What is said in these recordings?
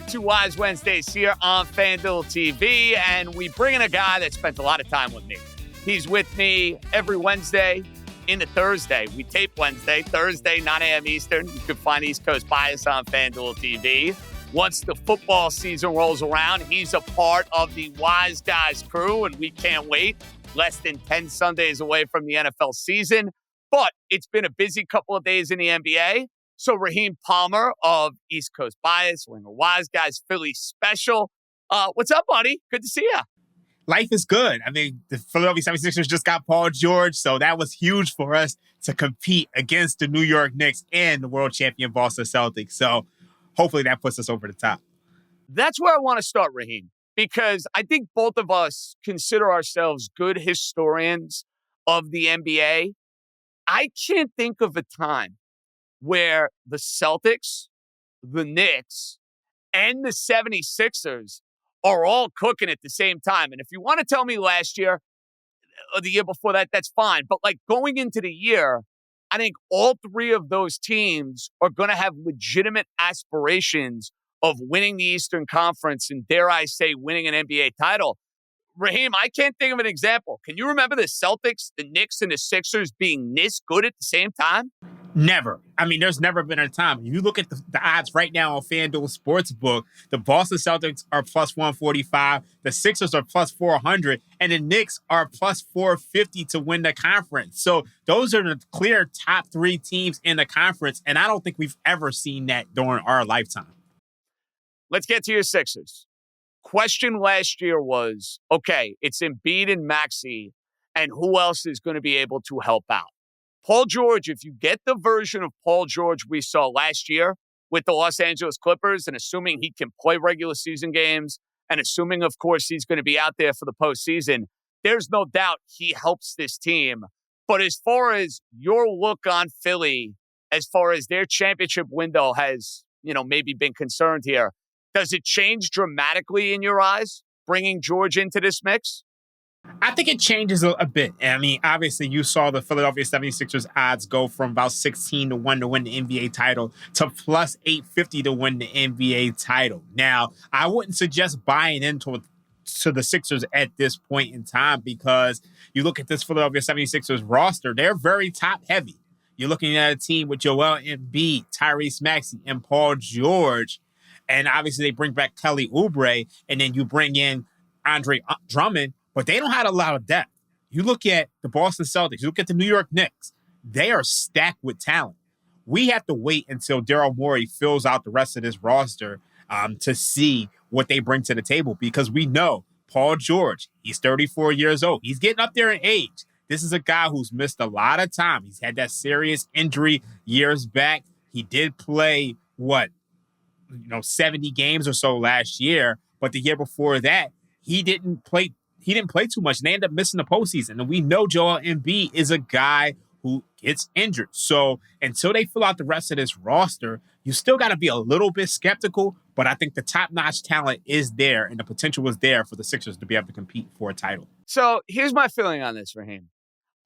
to Wise Wednesdays here on FanDuel TV, and we bring in a guy that spent a lot of time with me. He's with me every Wednesday into Thursday. We tape Wednesday, Thursday, 9 a.m. Eastern. You can find East Coast Bias on FanDuel TV. Once the football season rolls around, he's a part of the Wise Guys crew, and we can't wait. Less than 10 Sundays away from the NFL season, but it's been a busy couple of days in the NBA. So Raheem Palmer of East Coast Bias, Winger Wise Guys, Philly Special. What's up, buddy? Good to see you. Life is good. I mean, the Philadelphia 76ers just got Paul George, so that was huge for us to compete against the New York Knicks and the world champion Boston Celtics. So hopefully that puts us over the top. That's where I want to start, Raheem, because I think both of us consider ourselves good historians of the NBA. I can't think of a time where the Celtics, the Knicks, and the 76ers are all cooking at the same time. And if you want to tell me last year or the year before that, that's fine. But like going into the year, I think all three of those teams are going to have legitimate aspirations of winning the Eastern Conference and, dare I say, winning an NBA title. Raheem, I can't think of an example. Can you remember the Celtics, the Knicks, and the Sixers being this good at the same time? Never. I mean, there's never been a time. You look at the odds right now on FanDuel Sportsbook, the Boston Celtics are plus 145, the Sixers are plus 400, and the Knicks are plus 450 to win the conference. So those are the clear top three teams in the conference, and I don't think we've ever seen that during our lifetime. Let's get to your Sixers. Question last year was, okay, it's Embiid and Maxey, and who else is going to be able to help out? Paul George, if you get the version of Paul George we saw last year with the Los Angeles Clippers, and assuming he can play regular season games, and assuming, of course, he's going to be out there for the postseason, there's no doubt he helps this team. But as far as your look on Philly, as far as their championship window has, maybe been concerned here, does it change dramatically in your eyes, bringing George into this mix? I think it changes a bit. I mean, obviously, you saw the Philadelphia 76ers odds go from about 16 to 1 to win the NBA title to plus 850 to win the NBA title. Now, I wouldn't suggest buying into the Sixers at this point in time because you look at this Philadelphia 76ers roster, they're very top heavy. You're looking at a team with Joel Embiid, Tyrese Maxey, and Paul George. And obviously, they bring back Kelly Oubre, and then you bring in Andre Drummond, but they don't have a lot of depth. You look at the Boston Celtics, you look at the New York Knicks, they are stacked with talent. We have to wait until Daryl Morey fills out the rest of this roster to see what they bring to the table because we know Paul George, he's 34 years old. He's getting up there in age. This is a guy who's missed a lot of time. He's had that serious injury years back. He did play, 70 games or so last year, but the year before that, he didn't play too much, and they ended up missing the postseason. And we know Joel Embiid is a guy who gets injured. So until they fill out the rest of this roster, you still got to be a little bit skeptical, but I think the top-notch talent is there, and the potential is there for the Sixers to be able to compete for a title. So here's my feeling on this, Raheem.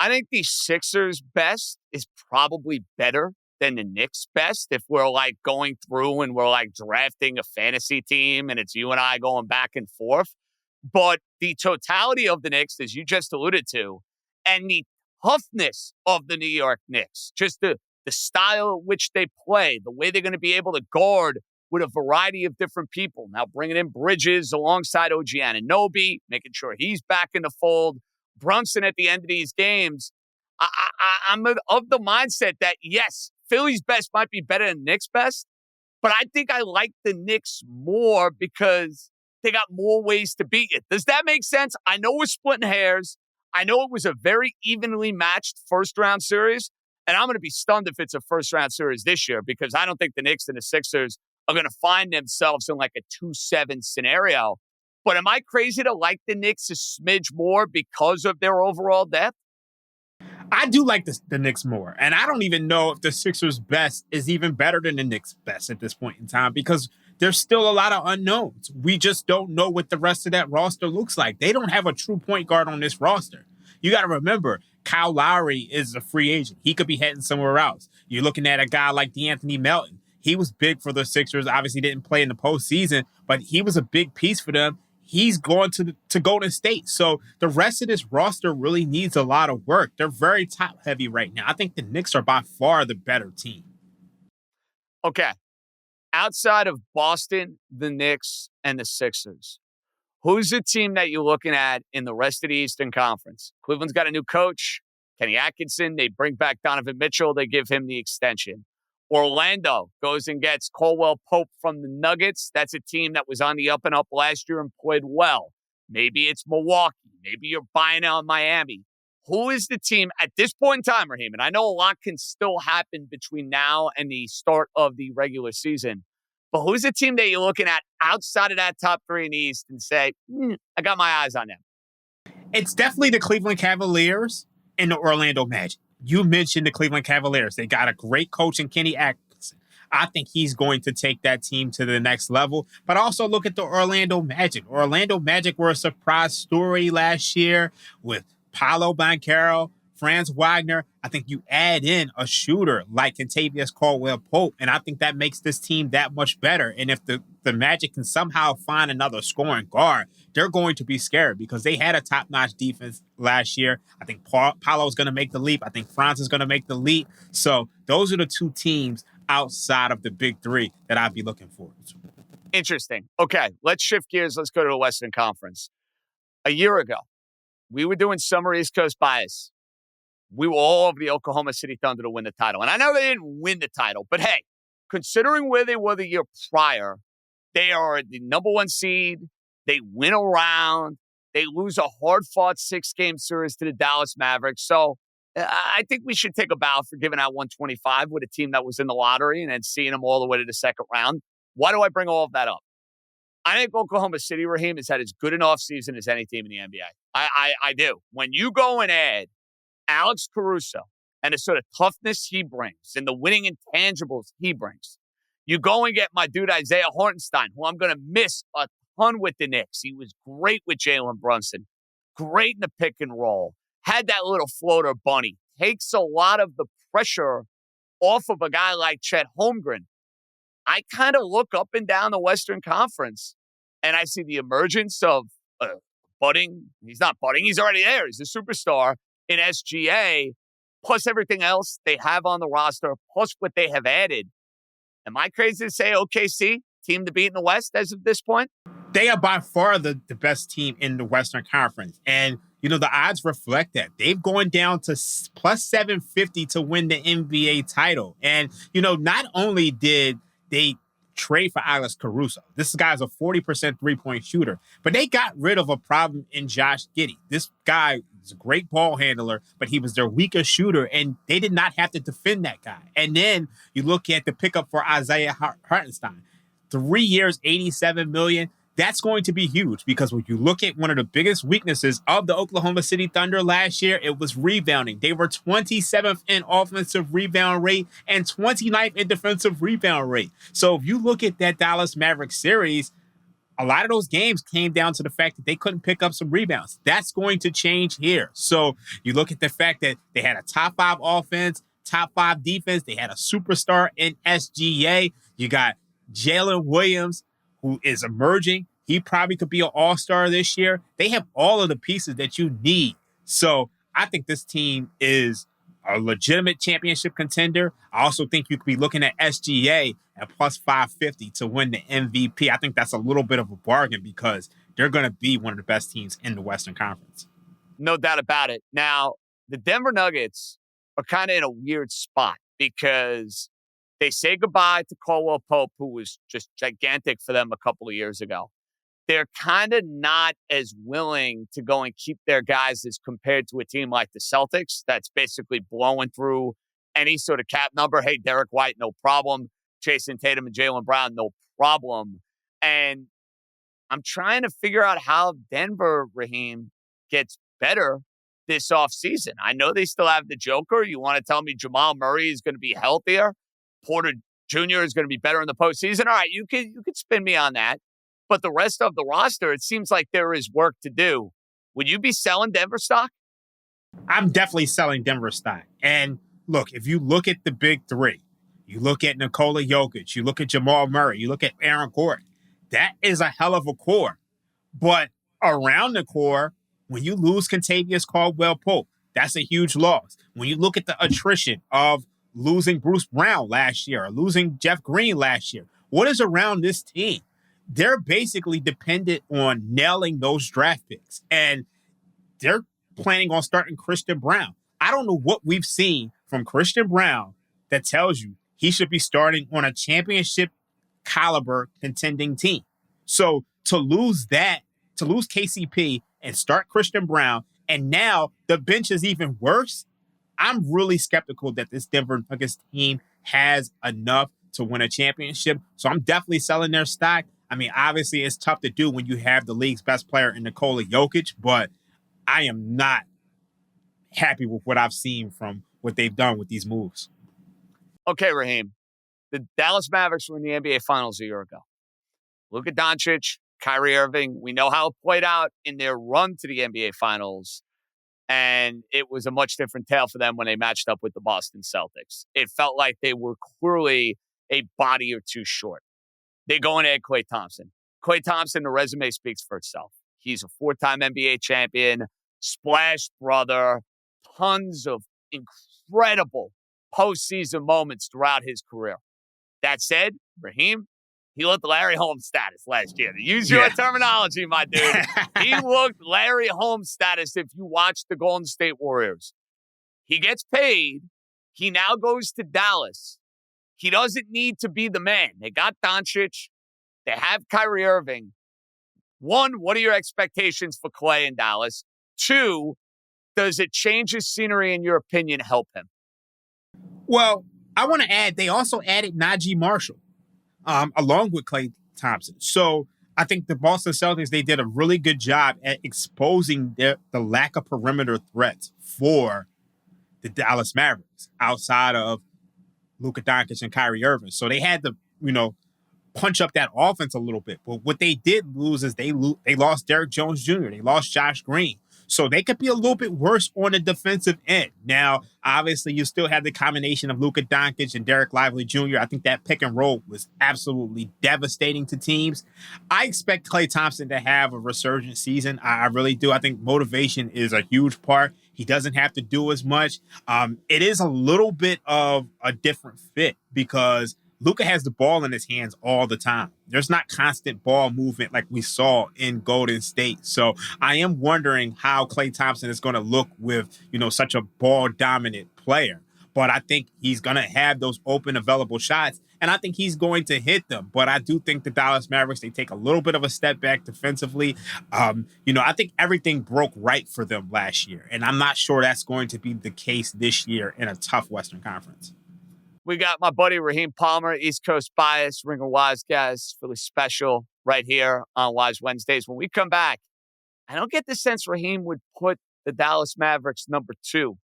I think the Sixers' best is probably better than the Knicks' best if we're like going through and we're like drafting a fantasy team and it's you and I going back and forth. But the totality of the Knicks, as you just alluded to, and the toughness of the New York Knicks, just the style in which they play, the way they're going to be able to guard with a variety of different people. Now bringing in Bridges alongside OG Anunoby, making sure he's back in the fold. Brunson at the end of these games. I'm of the mindset that, yes, Philly's best might be better than Knicks' best, but I think I like the Knicks more because they got more ways to beat it. Does that make sense? I know we're splitting hairs. I know it was a very evenly matched first-round series, and I'm going to be stunned if it's a first-round series this year because I don't think the Knicks and the Sixers are going to find themselves in like a 2-7 scenario. But am I crazy to like the Knicks a smidge more because of their overall depth? I do like the Knicks more. And I don't even know if the Sixers' best is even better than the Knicks' best at this point in time because there's still a lot of unknowns. We just don't know what the rest of that roster looks like. They don't have a true point guard on this roster. You got to remember, Kyle Lowry is a free agent. He could be heading somewhere else. You're looking at a guy like DeAnthony Melton. He was big for the Sixers. Obviously didn't play in the postseason, but he was a big piece for them. He's going to Golden State. So the rest of this roster really needs a lot of work. They're very top heavy right now. I think the Knicks are by far the better team. Okay. Outside of Boston, the Knicks, and the Sixers, who's the team that you're looking at in the rest of the Eastern Conference? Cleveland's got a new coach, Kenny Atkinson. They bring back Donovan Mitchell. They give him the extension. Orlando goes and gets Caldwell Pope from the Nuggets. That's a team that was on the up and up last year and played well. Maybe it's Milwaukee. Maybe you're buying out Miami. Who is the team at this point in time, Raheem? And I know a lot can still happen between now and the start of the regular season. But who's the team that you're looking at outside of that top three in the East and say, I got my eyes on them? It's definitely the Cleveland Cavaliers and the Orlando Magic. You mentioned the Cleveland Cavaliers. They got a great coach in Kenny Atkinson. I think he's going to take that team to the next level. But also look at the Orlando Magic. Orlando Magic were a surprise story last year with Paolo Banchero, Franz Wagner. I think you add in a shooter like Kentavious Caldwell-Pope, and I think that makes this team that much better. And if the Magic can somehow find another scoring guard, they're going to be scared because they had a top-notch defense last year. I think Paolo's going to make the leap. I think Franz is going to make the leap. So those are the two teams outside of the big three that I'd be looking forward to. Interesting. Okay, let's shift gears. Let's go to the Western Conference. A year ago, we were doing summer East Coast bias. We were all over the Oklahoma City Thunder to win the title. And I know they didn't win the title, but hey, considering where they were the year prior, they are the number one seed. They win around. They lose a hard-fought 6-game series to the Dallas Mavericks. So I think we should take a bow for giving out 125 with a team that was in the lottery and then seeing them all the way to the second round. Why do I bring all of that up? I think Oklahoma City, Raheem, has had as good an offseason as any team in the NBA. I do. When you go and add Alex Caruso and the sort of toughness he brings and the winning intangibles he brings, you go and get my dude Isaiah Hartenstein, who I'm going to miss a ton with the Knicks. He was great with Jalen Brunson, great in the pick and roll, had that little floater bunny, takes a lot of the pressure off of a guy like Chet Holmgren. I kind of look up and down the Western Conference, and I see the emergence of budding. He's not budding. He's already there. He's a superstar in SGA, plus everything else they have on the roster, plus what they have added. Am I crazy to say OKC, team to beat in the West as of this point? They are by far the best team in the Western Conference. And, the odds reflect that. They've gone down to plus 750 to win the NBA title. And, not only did they trade for Alex Caruso. This guy's a 40% three-point shooter. But they got rid of a problem in Josh Giddey. This guy is a great ball handler, but he was their weakest shooter, and they did not have to defend that guy. And then you look at the pickup for Isaiah Hartenstein. 3 years, $87 million. That's going to be huge because when you look at one of the biggest weaknesses of the Oklahoma City Thunder last year, it was rebounding. They were 27th in offensive rebound rate and 29th in defensive rebound rate. So if you look at that Dallas Mavericks series, a lot of those games came down to the fact that they couldn't pick up some rebounds. That's going to change here. So you look at the fact that they had a top 5 offense, top 5 defense. They had a superstar in SGA. You got Jalen Williams, who is emerging. He probably could be an all-star this year. They have all of the pieces that you need. So I think this team is a legitimate championship contender. I also think you could be looking at SGA at plus 550 to win the MVP. I think that's a little bit of a bargain because they're going to be one of the best teams in the Western Conference. No doubt about it. Now, the Denver Nuggets are kind of in a weird spot because they say goodbye to Caldwell Pope, who was just gigantic for them a couple of years ago. They're kind of not as willing to go and keep their guys as compared to a team like the Celtics that's basically blowing through any sort of cap number. Hey, Derek White, no problem. Jason Tatum and Jaylen Brown, no problem. And I'm trying to figure out how Denver, Raheem, gets better this offseason. I know they still have the Joker. You want to tell me Jamal Murray is going to be healthier? Porter Jr. is going to be better in the postseason? All right, you could spin me on that. But the rest of the roster, it seems like there is work to do. Would you be selling Denver stock? I'm definitely selling Denver stock. And look, if you look at the big three, You look at Nikola Jokic, you look at Jamal Murray, you look at Aaron Gordon. That is a hell of a core. But around the core, when you lose Kentavious Caldwell-Pope, that's a huge loss. When you look at the attrition of losing Bruce Brown last year or losing Jeff Green last year, what is around this team? They're basically dependent on nailing those draft picks. And they're planning on starting Christian Brown. I don't know what we've seen from Christian Brown that tells you he should be starting on a championship caliber contending team. So to lose KCP and start Christian Brown, and now the bench is even worse, I'm really skeptical that this Denver Nuggets team has enough to win a championship. So I'm definitely selling their stock. I mean, obviously it's tough to do when you have the league's best player in Nikola Jokic, but I am not happy with what I've seen from what they've done with these moves. Okay, Raheem. The Dallas Mavericks were in the NBA Finals a year ago. Luka Doncic, Kyrie Irving, we know how it played out in their run to the NBA Finals, and it was a much different tale for them when they matched up with the Boston Celtics. It felt like they were clearly a body or two short. They go and add Klay Thompson. Klay Thompson, the resume speaks for itself. He's a 4-time NBA champion, splash brother, tons of incredible postseason moments throughout his career. That said, Raheem, he looked Larry Holmes status last year. To use your terminology, my dude, he looked Larry Holmes status if you watch the Golden State Warriors. He gets paid. He now goes to Dallas. He doesn't need to be the man. They got Doncic. They have Kyrie Irving. One, what are your expectations for Klay in Dallas? Two, does it change his scenery, in your opinion, help him? Well, I want to add, they also added Najee Marshall along with Klay Thompson. So I think the Boston Celtics, they did a really good job at exposing the lack of perimeter threats for the Dallas Mavericks outside of Luka Doncic and Kyrie Irving. So they had to, punch up that offense a little bit. But what they did lose is they lost Derrick Jones Jr., they lost Josh Green. So they could be a little bit worse on the defensive end. Now, obviously, you still have the combination of Luka Doncic and Derek Lively Jr. I think that pick and roll was absolutely devastating to teams. I expect Klay Thompson to have a resurgent season. I really do. I think motivation is a huge part. He doesn't have to do as much. It is a little bit of a different fit because Luka has the ball in his hands all the time. There's not constant ball movement like we saw in Golden State. So I am wondering how Klay Thompson is going to look with, such a ball-dominant player. But I think he's going to have those open, available shots, and I think he's going to hit them. But I do think the Dallas Mavericks, they take a little bit of a step back defensively. I think everything broke right for them last year, and I'm not sure that's going to be the case this year in a tough Western Conference. We got my buddy Raheem Palmer, East Coast Bias, Ringer Wise guys, really special right here on Wise Wednesdays. When we come back, I don't get the sense Raheem would put the Dallas Mavericks number 2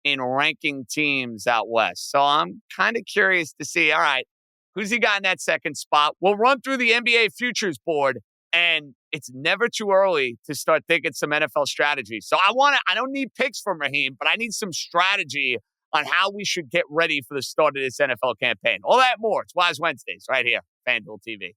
in ranking teams out west. So I'm kind of curious to see, all right, who's he got in that second spot? We'll run through the NBA futures board, and it's never too early to start thinking some NFL strategy. So I don't need picks from Raheem, but I need some strategy on how we should get ready for the start of this NFL campaign. All that more. It's Wise Wednesdays right here, FanDuel TV.